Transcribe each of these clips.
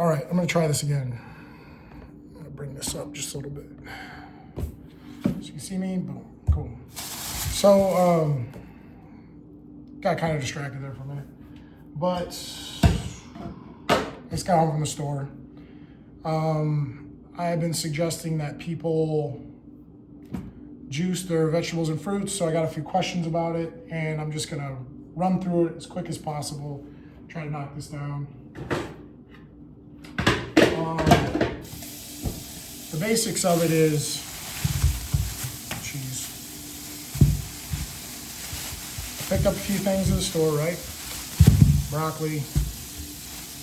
All right, I'm gonna try this again. I'm gonna bring this up just a little bit. So you see me, boom, cool. So, got kind of distracted there for a minute, but I just got home from the store. I've been suggesting that people juice their vegetables and fruits, so I got a few questions about it, and I'm just gonna run through it as quick as possible, try to knock this down. The basics of it is, jeez, I picked up a few things in the store, right? Broccoli,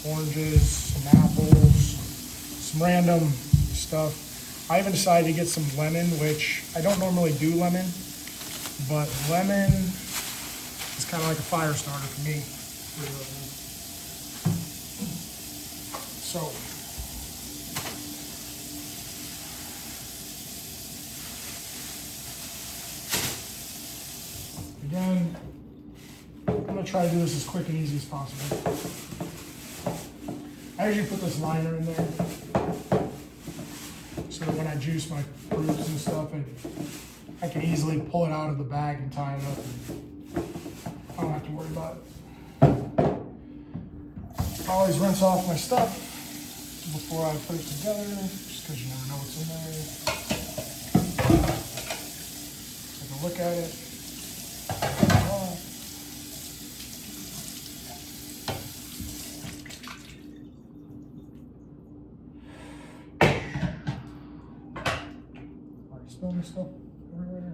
oranges, some apples, some random stuff. I even decided to get some lemon, which I don't normally do lemon, but lemon is kind of like a fire starter for me. So, again, I'm gonna try to do this as quick and easy as possible. I usually put this liner in there, so that when I juice my fruits and stuff, I can easily pull it out of the bag and tie it up. I don't have to worry about it. I always rinse off my stuff before I put it together, just because you never know what's in there. Take a look at it. Spilling stuff everywhere.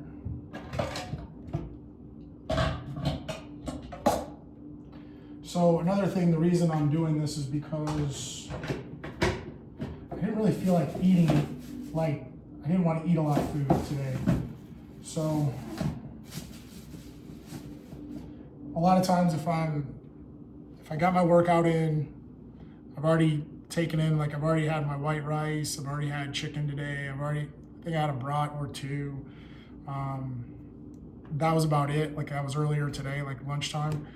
So another thing, the reason I'm doing this is because I didn't really feel like eating, I didn't want to eat a lot of food today. So a lot of times if I got my workout in, I've already taken in, I've already had my white rice, I've already had chicken today, I think I had a brat or two. That was about it. That was earlier today, lunchtime.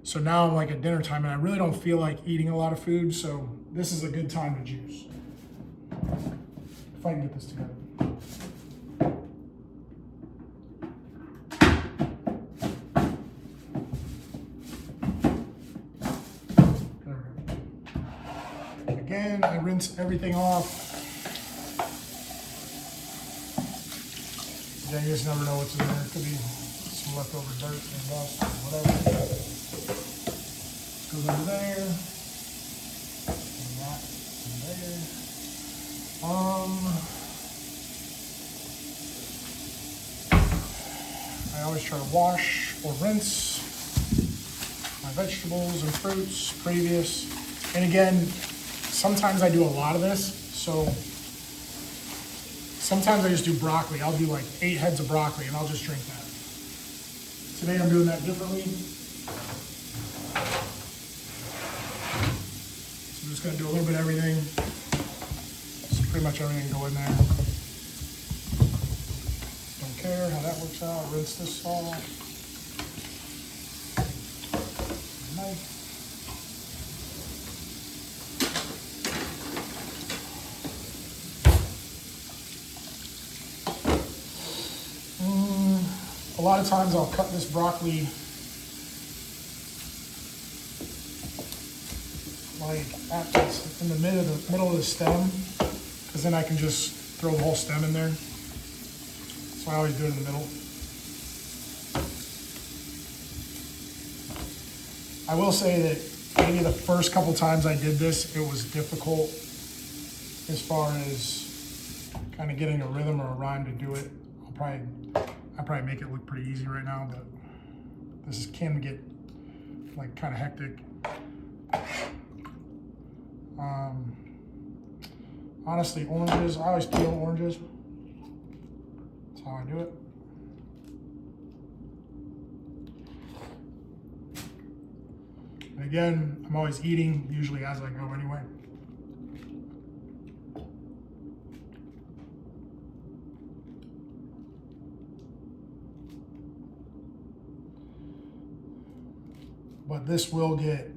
So now I'm at dinner time and I really don't feel like eating a lot of food. So this is a good time to juice. If I can get this together. There we go. Again, I rinse everything off. Yeah, you just never know what's in there. It could be some leftover dirt and dust or whatever. Goes under there. And that in there. I always try to wash or rinse my vegetables and fruits previous. And again, sometimes I do a lot of this, so sometimes I just do broccoli. I'll do 8 heads of broccoli and I'll just drink that. Today I'm doing that differently. So I'm just gonna do a little bit of everything. So pretty much everything go in there. Don't care how that works out. Rinse this off. Knife. A lot of times I'll cut this broccoli in the middle of the stem, because then I can just throw the whole stem in there. So I always do it in the middle. I will say that maybe the first couple times I did this, it was difficult as far as kind of getting a rhythm or a rhyme to do it. I probably make it look pretty easy right now, but this can get kind of hectic. Honestly, oranges, I always peel oranges. That's how I do it. And again, I'm always eating, usually as I go anyway. But this will get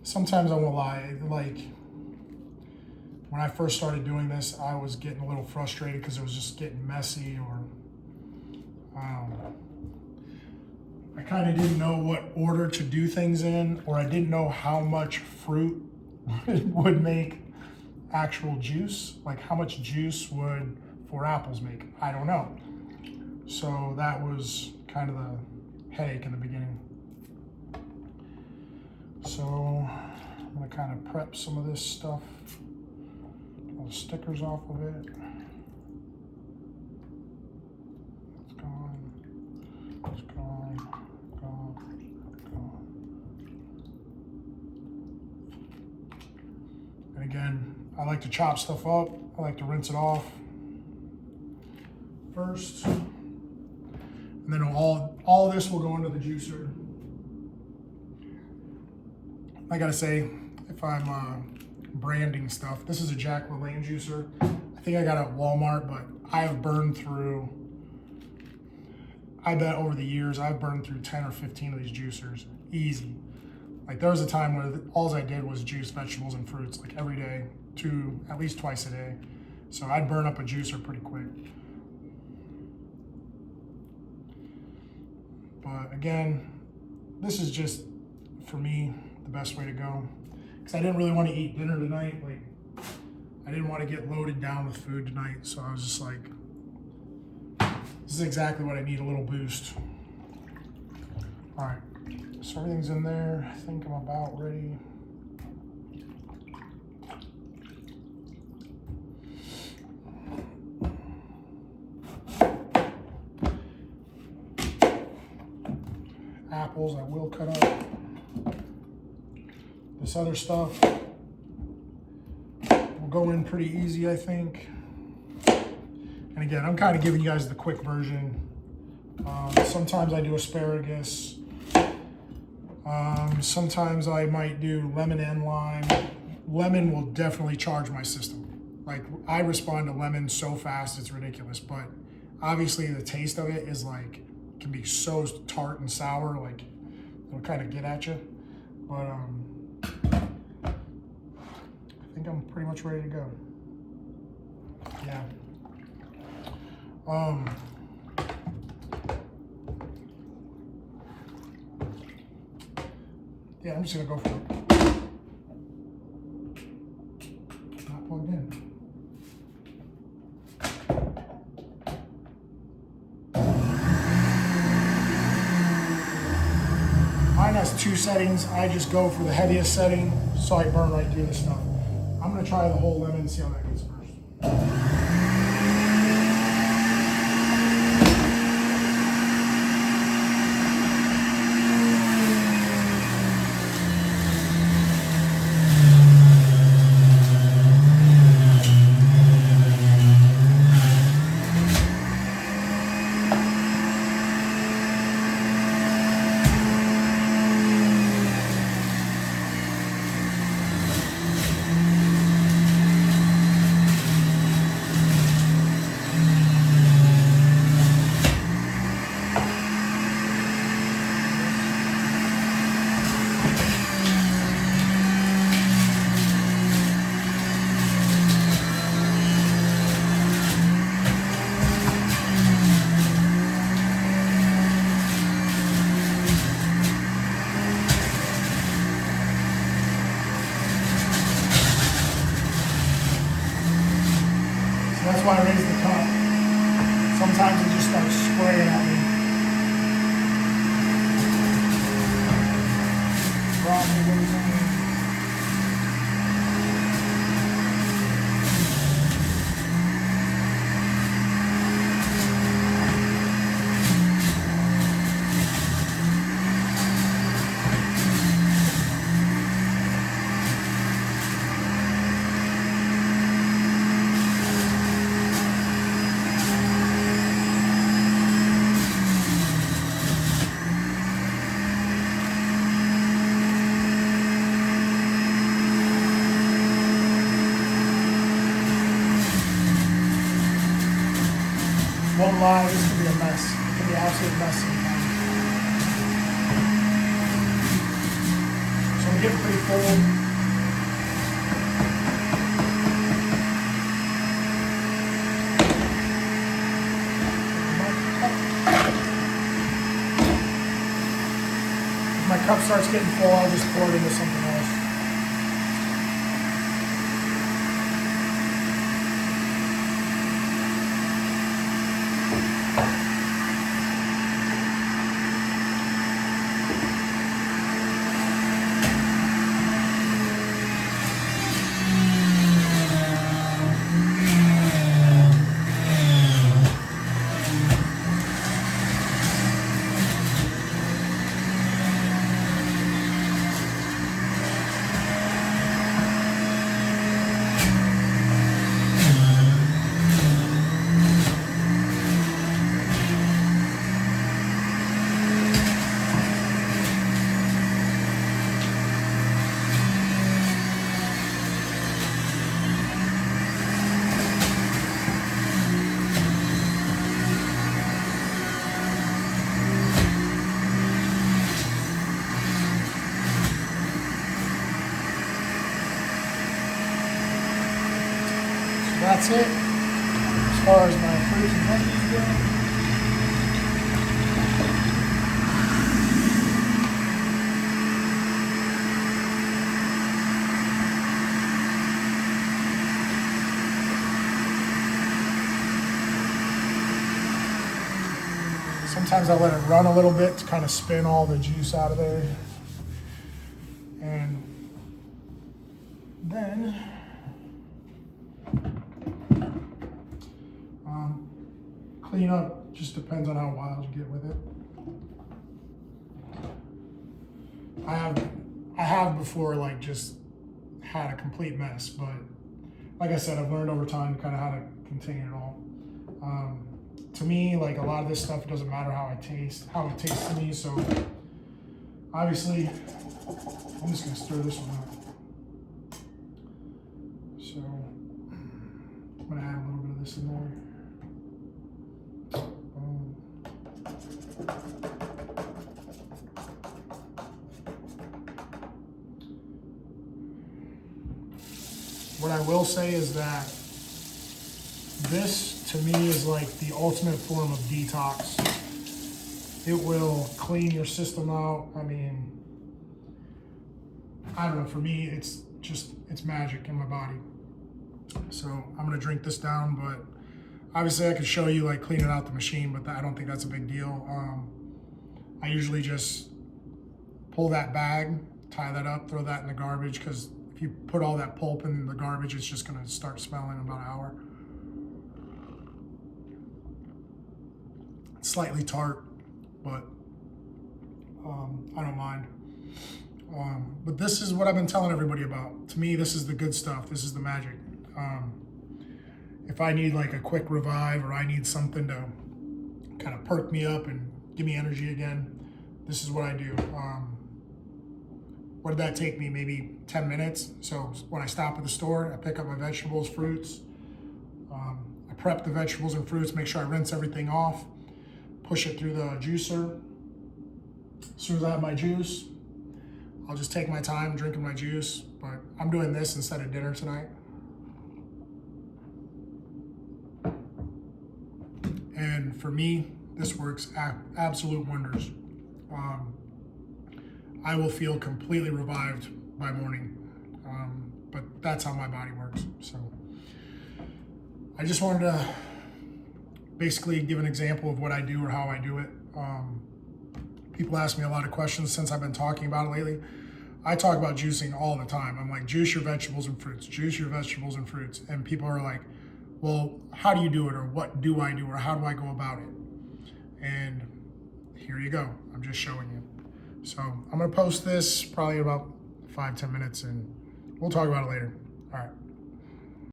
sometimes I won't lie, like when I first started doing this, I was getting a little frustrated because it was just getting messy, or I kind of didn't know what order to do things in, or I didn't know how much fruit would make actual juice, like how much juice would 4 apples make. I don't know. So that was kind of the headache in the beginning. So I'm gonna kind of prep some of this stuff, all the stickers off of it. It's gone, it's gone, gone. And again, I like to chop stuff up. I like to rinse it off first. And then all this will go into the juicer. I gotta say, if I'm branding stuff, this is a Jack LaLanne juicer. I think I got it at Walmart, but I have burned through, I bet over the years, I've burned through 10 or 15 of these juicers, easy. Like there was a time where all I did was juice vegetables and fruits, like every day, at least twice a day. So I'd burn up a juicer pretty quick. But again, this is just, for me, the best way to go. Because I didn't really want to eat dinner tonight. Like, I didn't want to get loaded down with food tonight. So I was just like, this is exactly what I need, a little boost. All right, so everything's in there. I think I'm about ready. Apples I will cut up. This other stuff will go in pretty easy, I think. And again, I'm kind of giving you guys the quick version. Sometimes I do asparagus. Sometimes I might do lemon and lime. Lemon will definitely charge my system. Like, I respond to lemon so fast, it's ridiculous. But obviously the taste of it is like, can be so tart and sour, like it'll kind of get at you. But I think I'm pretty much ready to go. Yeah. Yeah, I'm just gonna go for it. Not plugged in. Mine has 2 settings. I just go for the heaviest setting so I burn right through the stuff. I'm gonna try the whole lemon and see how that gets first. That's why I raised the cup. Sometimes it just starts spraying at me. Broccoli goes in. Won't lie, this could be a mess. It could be an absolute mess sometimes. So getting pretty full. If my cup starts getting full, I'll just pour it into something else. That's it as far as my fruits and veggies go. Sometimes I let it run a little bit to kind of spin all the juice out of there. And then clean up, just depends on how wild you get with it. I have before like just had a complete mess, but like I said, I've learned over time kind of how to contain it all. To me, like a lot of this stuff, it doesn't matter how it tastes to me. So obviously, I'm just gonna stir this one up. So I'm gonna add a little bit of this in there. What I will say is that this, to me, is like the ultimate form of detox. It will clean your system out. I mean, I don't know, for me, it's magic in my body. So I'm gonna drink this down, but obviously I could show you like cleaning out the machine, but I don't think that's a big deal. I usually just pull that bag, tie that up, throw that in the garbage, because if you put all that pulp in the garbage, it's just gonna start smelling in about an hour. It's slightly tart, but I don't mind. But this is what I've been telling everybody about. To me, this is the good stuff. This is the magic. If I need like a quick revive, or I need something to kind of perk me up and give me energy again, this is what I do. What did that take me? Maybe 10 minutes. So when I stop at the store, I pick up my vegetables, fruits. I prep the vegetables and fruits, make sure I rinse everything off, push it through the juicer. As soon as I have my juice, I'll just take my time drinking my juice, but I'm doing this instead of dinner tonight. And for me, this works absolute wonders. I will feel completely revived by morning, but that's how my body works. So I just wanted to basically give an example of what I do or how I do it. People ask me a lot of questions since I've been talking about it lately. I talk about juicing all the time. I'm like, juice your vegetables and fruits, juice your vegetables and fruits. And people are like, well, how do you do it? Or what do I do? Or how do I go about it? And here you go. I'm just showing you. So I'm gonna post this probably about 5-10 minutes, and we'll talk about it later. All right.